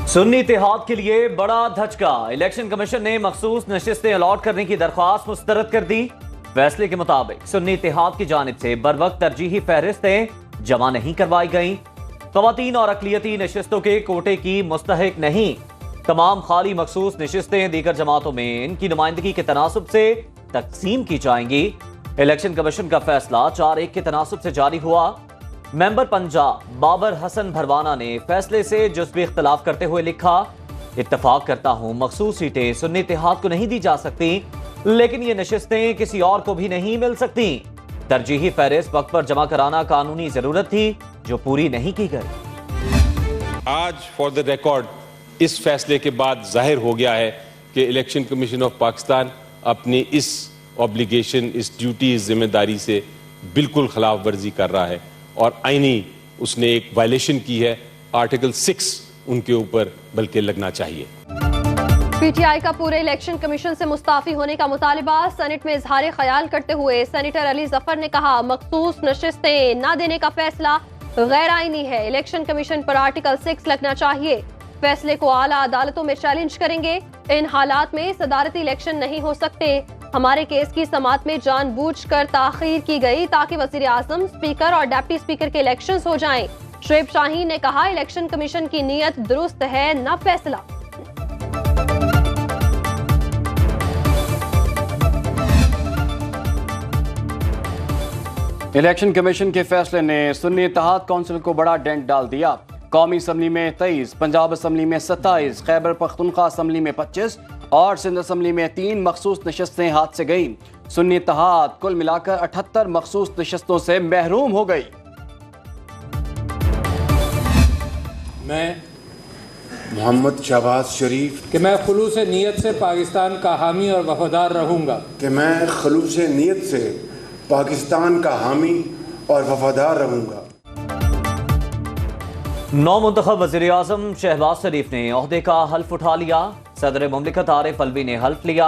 सुन्नी इत्तेहाद के लिए बड़ा धचका। इलेक्शन कमीशन ने मखसूस नशिस्तें अलॉट करने की दरख्वास्त मुस्तरद कर दी। फैसले के मुताबिक सुन्नी इत्तेहाद की जानिब से बरवक्त तरजीही फहरिस्तें जमा नहीं करवाई गईं। ख्वातीन और अकलियती नशिस्तों के कोटे की मुस्तहिक नहीं। तमाम खाली मखसूस नशिस्तें दीगर जमातों में इनकी नुमाइंदगी के तनासुब से तकसीम की जाएंगी। इलेक्शन कमीशन का फैसला 4-1 के तनासुब से जारी हुआ। मेंबर पंजाब बाबर हसन भरवाना ने फैसले से जुज़वी इख्तलाफ करते हुए लिखा, इत्तफाक करता हूं मखसूस सीटें सुन्नी इत्तेहाद को नहीं दी जा सकती, लेकिन ये नशिस्तें किसी और को भी नहीं मिल सकती। तरजीही फहरिस्त वक्त पर जमा कराना कानूनी जरूरत थी जो पूरी नहीं की गई। आज फॉर द रिकॉर्ड इस फैसले के बाद जाहिर हो गया है कि इलेक्शन कमीशन ऑफ पाकिस्तान अपनी इस ऑब्लिगेशन, इस ड्यूटी, इस जिम्मेदारी से बिल्कुल खिलाफ वर्जी कर रहा है और आईनी उसने एक वायलेशन की है। आर्टिकल 6 उनके ऊपर बल्कि लगना चाहिए। पीटीआई का पूरे इलेक्शन कमीशन से मुस्ताफी होने का मुतालिबा। सेनेट में इजहार ख्याल करते हुए सेनेटर अली जफर ने कहा, मखसूस नशिस्तें न देने का फैसला गैर आईनी है। इलेक्शन कमीशन पर आर्टिकल 6 लगना चाहिए। फैसले को आला अदालतों में चैलेंज करेंगे। इन हालात में सदारती इलेक्शन नहीं हो सकते। हमारे केस की समाअत में जानबूझकर ताखीर की गई ताकि वजीर आजम, स्पीकर और डिप्टी स्पीकर के इलेक्शंस हो जाएं। शुएब शाहीन ने कहा, इलेक्शन कमीशन की नीयत दुरुस्त है, न फैसला। इलेक्शन कमीशन के फैसले ने सुन्नी इत्तेहाद काउंसिल को बड़ा डेंट डाल दिया। कौमी असम्बली में 23, पंजाब असम्बली में 27, खैबर पख्तूनख्वा असम्बली में 25 और सिंध असम्बली में 3 मखसूस नशस्तें हाथ से गईं। सुन्नी इत्तेहाद कुल मिलाकर 78 मखसूस नशस्तों से महरूम हो गई। मैं मोहम्मद शहबाज शरीफ कि मैं खुलूस नीयत से पाकिस्तान का हामी और वफादार रहूँगा कि मैं खुलूस नीयत से पाकिस्तान का हामी और वफादार रहूँगा। नौ मुंतखब वज़ीर आज़म शहबाज शरीफ ने ओहदे का हल्फ उठा लिया। सदर मुमलिकत आरिफ अलवी ने हल्फ लिया।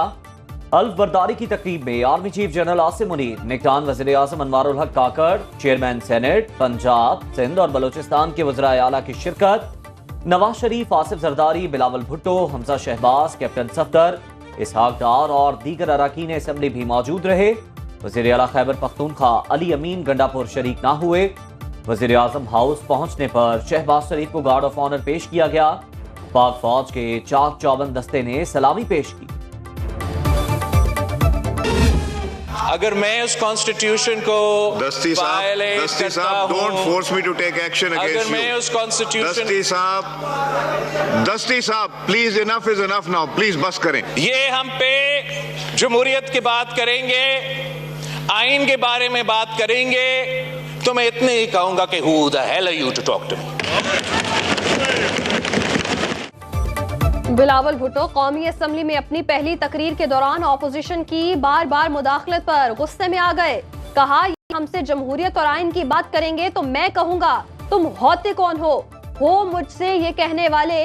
हल्फ बर्दारी की तकरीब में army chief general Asim Munir, निगरान वज़ीर आज़म अनवारुल हक काकड़, चेयरमैन सेनेट पंजाब, सिंध और बलोचिस्तान के वज़राए आला की शिरकत। नवाज शरीफ, आसिफ जरदारी, बिलावल भुट्टो, हमजा शहबाज, कैप्टन सफदर, इसहाक डार और दीगर अराकीन असेंबली भी मौजूद रहे। वज़ीर आला खैबर पख्तूनख्वा अली अमीन गंडापुर शरीक ना हुए। वज़ीर आज़म हाउस पहुंचने पर शहबाज शरीफ को गार्ड ऑफ ऑनर पेश किया गया। पाक फौज के चाक चौबंद दस्ते ने सलामी पेश की। अगर मैं उस कॉन्स्टिट्यूशन को दस्ती साहब don't force me to take action against you. अगर मैं उस कॉन्स्टिट्यूशन दस्ती साहब please, enough is enough now, please बस करें। ये हम पे जमहूरियत की बात करेंगे, आइन के बारे में बात करेंगे, तो मैं इतने ही कहूंगा कि who the hell are you to talk to me. Bilawal Bhutto कौमी असम्बली में अपनी पहली तकरीर के दौरान ऑपोजिशन की बार बार मुदाखलत पर गुस्से में आ गए। कहा, हमसे जमहूरियत और आइन की बात करेंगे तो मैं कहूंगा तुम होते कौन हो मुझसे ये कहने वाले।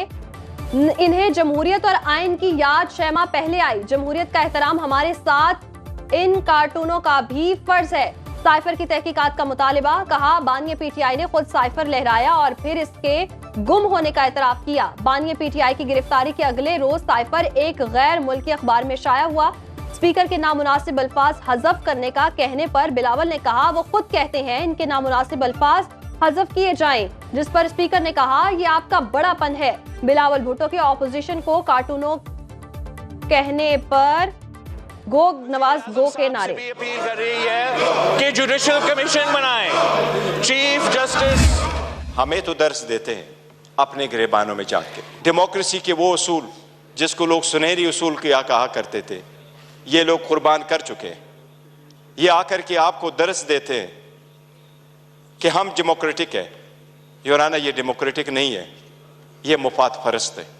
इन्हें जमहूरियत और आइन की याद शैमा पहले आई। जमहूरियत का एहतराम हमारे साथ इन कार्टूनों का भी फर्ज है। साइफर की तहकीकात का मुतालिबा। कहा, बानिया पीटीआई ने खुद साइफर लहराया और फिर इसके गुम होने का एतराफ किया। बानिया पीटीआई की गिरफ्तारी के अगले रोज साइफर एक गैर मुल्की अखबार में शाया हुआ। स्पीकर के नामुनासिब अल्फाज हज़फ करने का कहने पर बिलावल ने कहा, वो खुद कहते हैं इनके नामुनासिब अल्फाज हज़फ किए जाएं, जिस पर स्पीकर ने कहा, ये आपका बड़ापन है। बिलावल भुट्टो के ऑपोजिशन को कार्टूनों कहने पर गो नवाज गो के नारे। अपील कर रही है कि जुडिशल कमीशन बनाएं। चीफ जस्टिस हमें तो दर्स देते हैं अपने गिरबानों में जाके। डेमोक्रेसी के वो उसूल जिसको लोग सुनहरी उसूल किया कहा करते थे, ये लोग कुर्बान कर चुके हैं। ये आकर के आपको दर्स देते हैं कि हम डेमोक्रेटिक है। योराना, ये डेमोक्रेटिक नहीं है, ये मुफाद फरस्त है।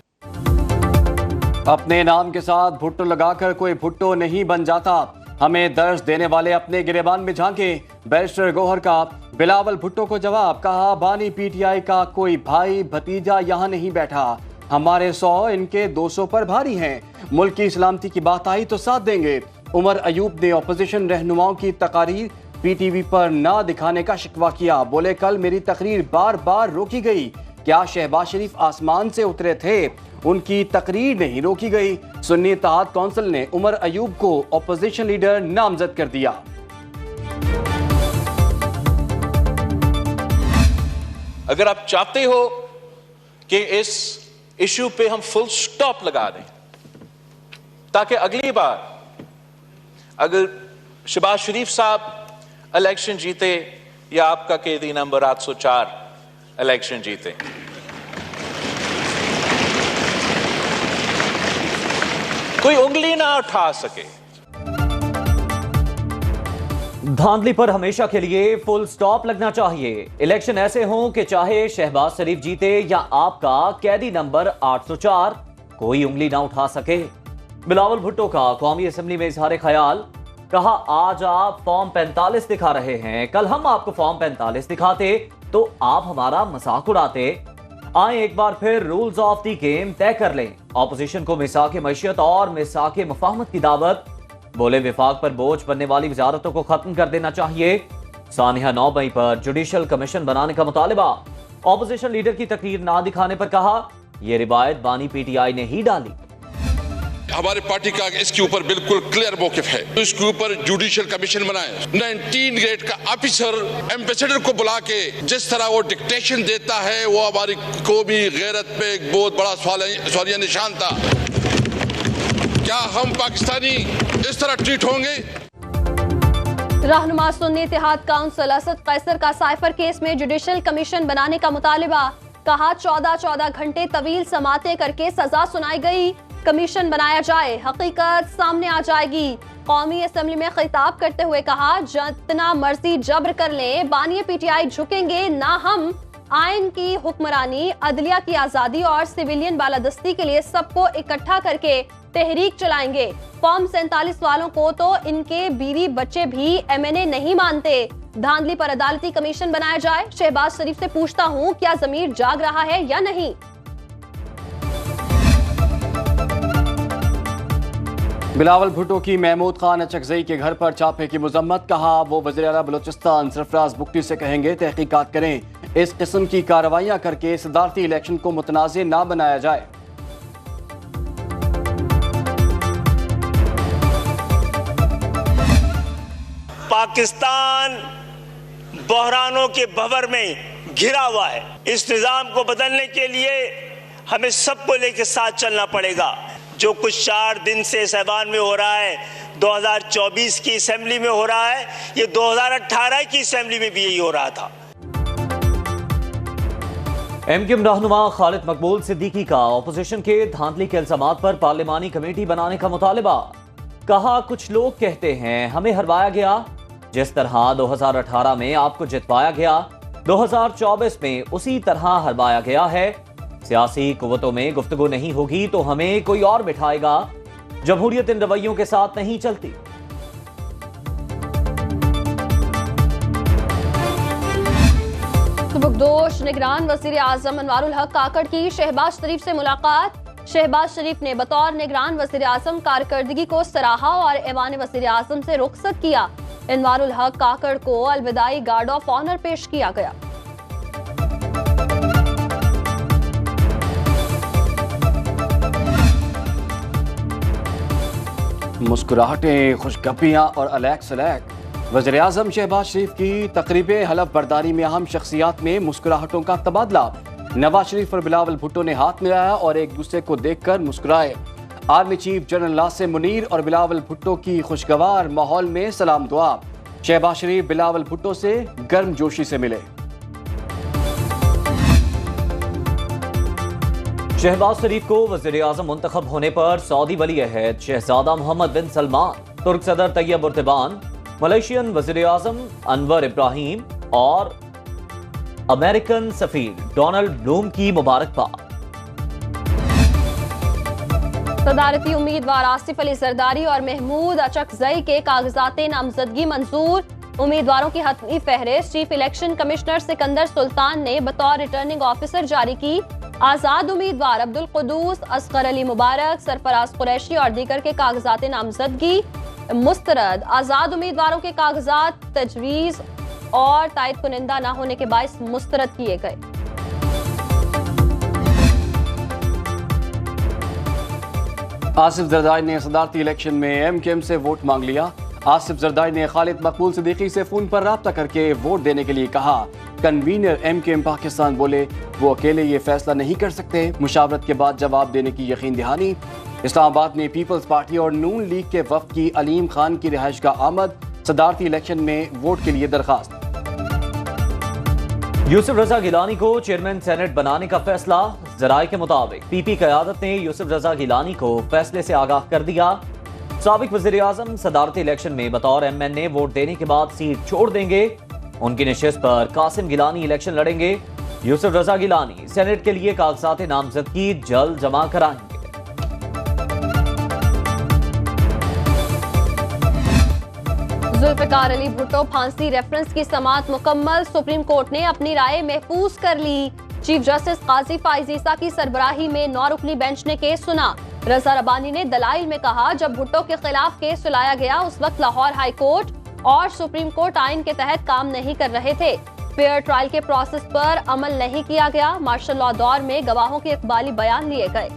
अपने नाम के साथ भुट्टो लगाकर कोई भुट्टो नहीं बन जाता। हमें दर्ज देने वाले अपने गिरेबान में झांके। बैरिस्टर गौहर का बिलावल भुट्टो को जवाब। कहा, बानी पीटीआई का कोई भाई भतीजा यहाँ नहीं बैठा। हमारे 100 इनके 200 पर भारी हैं। मुल्क की सलामती की बात आई तो साथ देंगे। उमर अयूब ने अपोजिशन रहनुमाओं की तकारीर पीटीवी पर ना दिखाने का शिकवा किया। बोले, कल मेरी तकरीर बार बार रोकी गई। क्या शहबाज शरीफ आसमान से उतरे थे? उनकी तकरीर नहीं रोकी गई। सुन्नी इत्तेहाद कौंसिल ने उमर अयूब को अपोजिशन लीडर नामजद कर दिया। अगर आप चाहते हो कि इस इशू पे हम फुल स्टॉप लगा दें ताकि अगली बार अगर शहबाज शरीफ साहब इलेक्शन जीते या आपका कैदी नंबर 804 इलेक्शन जीते, कोई उंगली ना उठा सके। धांधली पर हमेशा के लिए फुल स्टॉप लगना चाहिए। इलेक्शन ऐसे हों कि चाहे शहबाज शरीफ जीते या आपका कैदी नंबर 804, कोई उंगली ना उठा सके। बिलावल भुट्टो का कौमी असेंबली में इजहार ख्याल, कहा आज आप फॉर्म 45 दिखा रहे हैं, कल हम आपको फॉर्म 45 दिखाते तो आप हमारा मजाक उड़ाते। आए एक बार फिर रूल्स ऑफ द गेम तय कर लें। ऑपोजिशन को मिसाक मईशत और मिसाक मफाहमत की दावत। बोले विफाक पर बोझ बनने वाली वजारतों को खत्म कर देना चाहिए। सानिया 9 मई पर जुडिशल कमीशन बनाने का मुतालिबा। ऑपोजिशन लीडर की तकरीर ना दिखाने पर कहा यह रिवायत बानी पीटीआई ने ही डाली। हमारे पार्टी का इसके ऊपर बिल्कुल क्लियर मौकिफ है। इसके ऊपर जुडिशियल कमीशन बनाए। 19 ग्रेड का ऑफिसर एम्बेसडर को बुला के जिस तरह वो डिक्टेशन देता है वो हमारी कौमी गैरत पे एक बहुत बड़ा सवालिया निशान था। क्या हम पाकिस्तानी इस तरह ट्रीट होंगे? रहनुमा सुन्नी इत्तेहाद काउंसिल असद कैसर का साइफर केस में जुडिशियल कमीशन बनाने का मुतालिबा। कहा 14 घंटे तवील समाते करके सजा सुनाई गई। कमीशन बनाया जाए, हकीकत सामने आ जाएगी। कौमी असेंबली में खिताब करते हुए कहा जितना मर्जी जब्र कर लें, बानी पीटीआई झुकेंगे ना हम। आइन की हुक्मरानी, अदलिया की आजादी और सिविलियन बालादस्ती के लिए सबको इकट्ठा करके तहरीक चलाएंगे। फॉर्म 47 वालों को तो इनके बीवी बच्चे भी एमएनए नहीं मानते। धांधली पर अदालती कमीशन बनाया जाए। शहबाज शरीफ से पूछता हूं क्या जमीर जाग रहा है या नहीं? बिलावल भुट्टो की महमूद खान अचकजई के घर पर छापे की मुजम्मत। कहा वो वज़ीर आला बलूचिस्तान सरफराज बुख्ती से कहेंगे तहकीकात करें। इस किस्म की कार्रवाइयां करके सदारती इलेक्शन को मुतनाज़े ना बनाया जाए। पाकिस्तान बहरानों के भंवर में घिरा हुआ है। इस निजाम को बदलने के लिए हमें सबको लेकर साथ चलना पड़ेगा। जो कुछ 4 दिन से इस ऐवान में हो रहा है, 2024 की असेंबली में हो रहा है, ये 2018 की असेंबली में भी यही हो रहा था। एमक्यूएम रहनुमा खालिद मकबूल सिद्दीकी का ऑपोजिशन के धांधली के इल्जामात पर पार्लिमानी कमेटी बनाने का मुतालिबा। कहा कुछ लोग कहते हैं हमें हरवाया गया, जिस तरह 2018 में आपको जितवाया गया 2024 में उसी तरह हरवाया गया है। सियासी कुव्वतों में गुफ्तगू नहीं होगी तो हमें कोई और बिठाएगा। जमहूरियत इन रवैयों के साथ नहीं चलती। सुबकदोश निगरान वज़ीर आज़म अनवारुल हक काकड़ की शहबाज शरीफ से मुलाकात। शहबाज शरीफ ने बतौर निगरान वज़ीर आज़म कारकर्दगी को सराहा और ऐवान वज़ीर आज़म से रुखसत किया। अनवारुल हक काकड़ को अलविदाई गार्ड ऑफ ऑनर पेश किया गया। मुस्कुराहटें, खुशगपियाँ और अलैक सलैक। वज़ीर आज़म शहबाज शरीफ की तकरीब हलफ बर्दारी में अहम शख्सियात में मुस्कुराहटों का तबादला। नवाज शरीफ और बिलावल भुट्टो ने हाथ मिलाया और एक दूसरे को देखकर मुस्कुराए। Army chief general Nasir Munir और बिलावल भुट्टो की खुशगवार माहौल में सलाम दुआ। शहबाज शरीफ बिलावल भुट्टो से गर्मजोशी से मिले। शहबाज शरीफ को वज़ीर आज़म मुंतखब होने पर सऊदी वली अहद शहजादा मोहम्मद बिन सलमान, तुर्क सदर तैयब उर्दबान, मलेशियन वज़ीर आज़म अनवर इब्राहिम और अमेरिकन सफीर डोनाल्ड ब्लूम की मुबारकबाद। सदारती उम्मीदवार आसिफ अली जरदारी और महमूद अचकजई के कागजात नामजदगी मंजूर। उम्मीदवारों की हतमी फहरिस्त chief election commissioner Sikandar Sultan ने बतौर रिटर्निंग ऑफिसर जारी की। आजाद उम्मीदवार अब्दुल कुदूस, असगर अली मुबारक, सरफराज कुरैशी और दीगर के कागजात नामजदगी मुस्तरद। आजाद उम्मीदवारों के कागजात तजवीज और तायद कुनिंदा न होने के बायस मुस्तरद किए गए। आसिफ जरदारी ने सदारती इलेक्शन में एमकेएम से वोट मांग लिया। आसिफ जरदारी ने खालिद मकबूल सिद्दीकी से फोन पर राब्ता करके वोट देने के लिए कहा। कन्वीनर एमकेएम पाकिस्तान बोले वो अकेले ये फैसला नहीं कर सकते, मुशावरत के बाद जवाब देने की यकीन दहानी। इस्लामाबाद में पीपल्स पार्टी और नून लीग के वफ्द की अलीम खान की रिहाइश का आमद। सदारती इलेक्शन में वोट के लिए दरखास्त। यूसुफ रजा गिलानी को चेयरमैन सेनेट बनाने का फैसला। जराये के मुताबिक पीपी क़यादत ने यूसुफ रजा गिलानी को फैसले से आगाह कर दिया। साबिक वज़ीर आज़म सदारती इलेक्शन में बतौर एमएनए वोट देने के बाद सीट छोड़ देंगे। उनकी नशिस्त पर कासिम गिलानी इलेक्शन लड़ेंगे। यूसुफ रजा गिलानी सेनेट के लिए कागजात नामजदगी जल्द जमा कराएंगे। जुल्फ़िकार अली भुट्टो फांसी रेफरेंस की समाअत मुकम्मल। सुप्रीम कोर्ट ने अपनी राय महफूज कर ली। चीफ जस्टिस काजी फाइज ईसा की सरबराही में 9 रुकनी बेंच ने केस सुना। रजा रबानी ने दलाइल में कहा, जब भुट्टो के खिलाफ केस सुनाया गया उस वक्त लाहौर हाई कोर्ट और सुप्रीम कोर्ट आइन के तहत काम नहीं कर रहे थे। फेयर ट्रायल के प्रोसेस पर अमल नहीं किया गया। मार्शल लॉ दौर में गवाहों के इकबाली बयान लिए गए।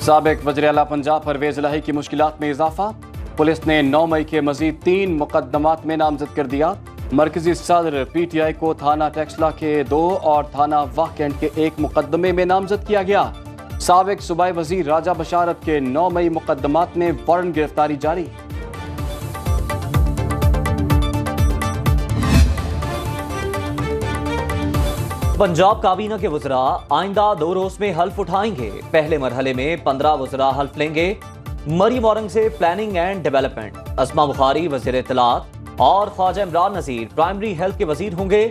साबिक वज़ीर-ए-आला पंजाब परवेज इलाही की मुश्किलात में इजाफा। पुलिस ने 9 मई के मजीद 3 मुकदमात में नामजद कर दिया। मरकजी सदर पीटीआई को थाना टेक्सला के 2 और थाना वाह कैंट के 1 मुकदमे में नामजद किया गया। साबिक सूबाई वजीर राजा बशारत के 9 मई मुकदमात में वारंट गिरफ्तारी जारी। पंजाब काबीना के वज़रा आइंदा 2 रोज में हल्फ उठाएंगे। पहले मरहले में 15 वज़रा हल्फ लेंगे। Maryam Aurangzeb planning and development, Asma Bukhari वज़ीर इत्तलात और ख्वाजा इमरान नज़ीर प्राइमरी हेल्थ के वज़ीर होंगे।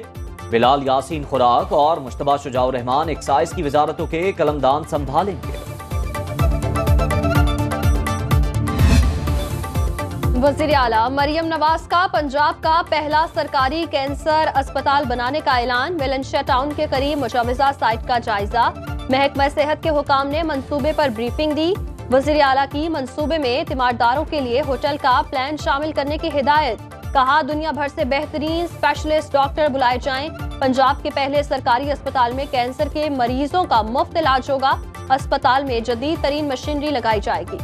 बिलाल यासीन खुराक और मुश्तबा शुजाउर रहमान एक्साइज की वजारतों के कलमदान संभालेंगे। वज़ीर आला मरियम नवाज का पंजाब का पहला सरकारी कैंसर अस्पताल बनाने का ऐलान। वेलेंशिया टाउन के करीब मुजवजा साइट का जायजा। महकमा सेहत के हुकाम ने मंसूबे पर ब्रीफिंग दी। वज़ीर आला की मंसूबे में तीमारदारों के लिए होटल का प्लान शामिल करने की हिदायत। कहा, दुनिया भर से बेहतरीन स्पेशलिस्ट डॉक्टर बुलाए जाएं। पंजाब के पहले सरकारी अस्पताल में कैंसर के मरीजों का मुफ्त इलाज होगा। अस्पताल में जदीद तरीन मशीनरी लगाई जाएगी।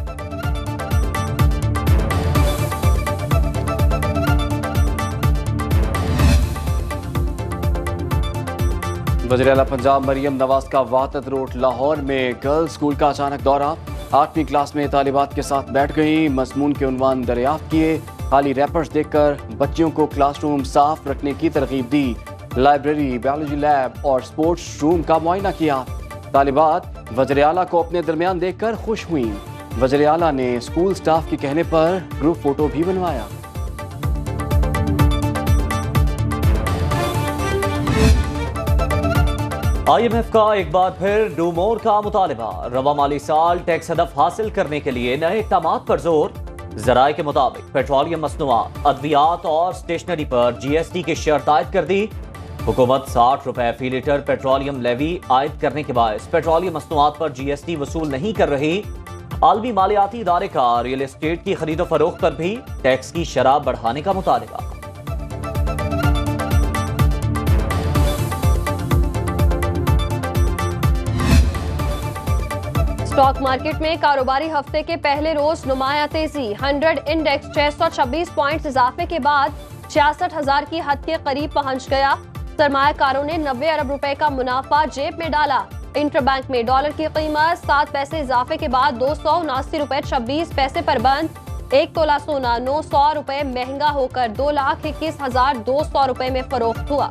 वज़ीर-ए-आला पंजाब मरियम नवाज का वाहदत रोड लाहौर में गर्ल्स स्कूल का अचानक दौरा। 8वीं क्लास में तालिबात के साथ बैठ गई। मज़मून के उन्वान दरियाफ्त किए। खाली रैपर्स देखकर बच्चियों को क्लासरूम साफ रखने की तरगीब दी। लाइब्रेरी, बायोलॉजी लैब और स्पोर्ट्स रूम का मुआयना किया। तालिबात वज़ीर-ए-आला को अपने दरमियान देखकर खुश हुई। वज़ीर-ए-आला ने स्कूल स्टाफ के कहने पर ग्रुप फोटो भी बनवाया। IMF का एक बार फिर डू मोर का मुतालिबा। रवा माली साल टैक्स हदफ हासिल करने के लिए नए इक़दामात पर जोर। जराये के मुताबिक पेट्रोलियम मसनूआत, अद्वियात और स्टेशनरी पर GST की शर्त आयद कर दी। हुकूमत 60 रुपए फी लीटर पेट्रोलियम लेवी आयद करने के बायस पेट्रोलियम मसनूआत पर GST वसूल नहीं कर रही। आलमी मालियाती इदारे का रियल एस्टेट की खरीदो फरोख्त पर भी टैक्स की शरह बढ़ाने का मुतालिबा। स्टॉक मार्केट में कारोबारी हफ्ते के पहले रोज नुमाया तेजी। 100 इंडेक्स 626 पॉइंट्स इजाफे के बाद 66,000 की हद के करीब पहुंच गया। सरमायाकारों ने 90 अरब रुपए का मुनाफा जेब में डाला। इंटरबैंक में डॉलर की कीमत 7 पैसे इजाफे के बाद 279 रुपए 26 पैसे पर बंद। 1 तोला सोना 900 रुपए महंगा होकर 2,21,200 रुपए में फरोख्त हुआ।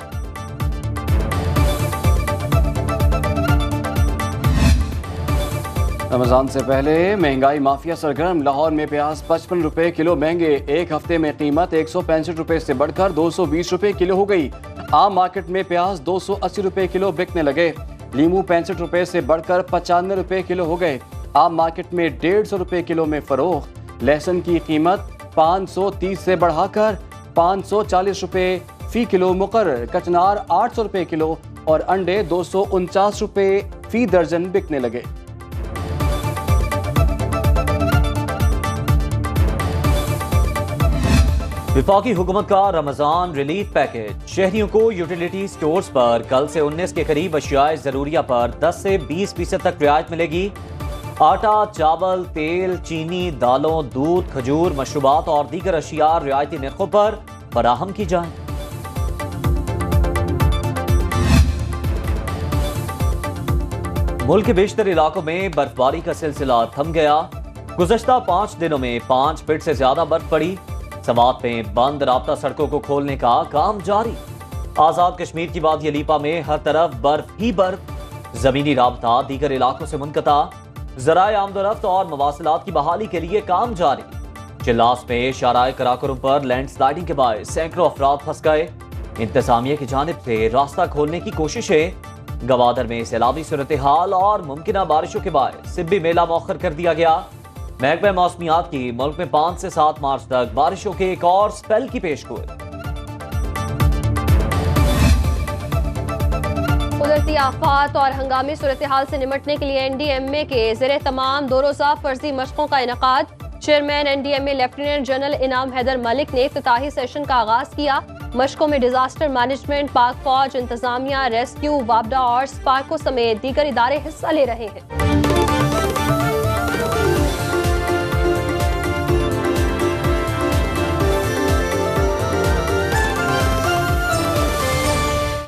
रमजान से पहले महंगाई माफिया सरगर्म। लाहौर में प्याज 55 रुपए किलो महंगे। एक हफ्ते में कीमत 165 रुपए से बढ़कर 220 रुपए किलो हो गई। आम मार्केट में प्याज 280 रुपए किलो बिकने लगे। लीमू 65 रुपए से बढ़कर 95 रुपए किलो हो गए। आम मार्केट में 150 रुपए किलो में फरोख्त। लहसुन की कीमत 530 से बढ़ाकर 540 रुपए फी किलो मुकर्रर। कचनार 800 रुपए किलो और अंडे 249 रुपए फी दर्जन बिकने लगे। विफाकी हुकूमत का रमजान रिलीफ पैकेज। शहरियों को यूटिलिटी स्टोर्स पर कल से 19 के करीब अशियाए जरूरिया पर 10 से 20% तक रियायत मिलेगी। आटा, चावल, तेल, चीनी, दालों, दूध, खजूर, मशरूबात और दीगर अशिया रियायती निर्खों पर फराहम की जाए। मुल्क के बेशतर इलाकों में बर्फबारी का सिलसिला थम गया। गुज़श्ता 5 दिनों में 5 फीट से ज्यादा बर्फ पड़ी। समात में बंद राब्ता सड़कों को खोलने का काम जारी। आजाद कश्मीर की वादी अलीपा में हर तरफ बर्फ ही बर्फ। जमीनी राब्ता दीगर इलाकों से मुनक़ता। ज़राए आमदोरफ्त और मवासिलात की बहाली के लिए काम जारी। चिल्लास में शाराए कराकोरम पर लैंडस्लाइडिंग के बाद सैकड़ों अफराद फंस गए। इंतजामिया की जानिब से रास्ता खोलने की कोशिशें। गवादर में सैलाबी सूरत हाल और मुमकिन बारिशों के बाद सिब्बी मेला मौखर कर दिया गया। महकमा मौसमियात की मुल्क में 5 से 7 मार्च तक बारिशों के एक और स्पेल की पेशगोई। कुदरती आफात और हंगामी सूरत हाल से निपटने के लिए NDMA के ज़ेरे तमाम 2 रोज़ा फर्जी मशकों का इनेकाद। चेयरमैन NDMA लेफ्टिनेंट जनरल इनाम हैदर मलिक ने इफ्तिताही सेशन का आगाज किया। मशकों में डिजास्टर मैनेजमेंट, पाक फौज, इंतजामिया, रेस्क्यू, वापडा और स्पार्को समेत दीगर इदारे हिस्सा ले रहे हैं।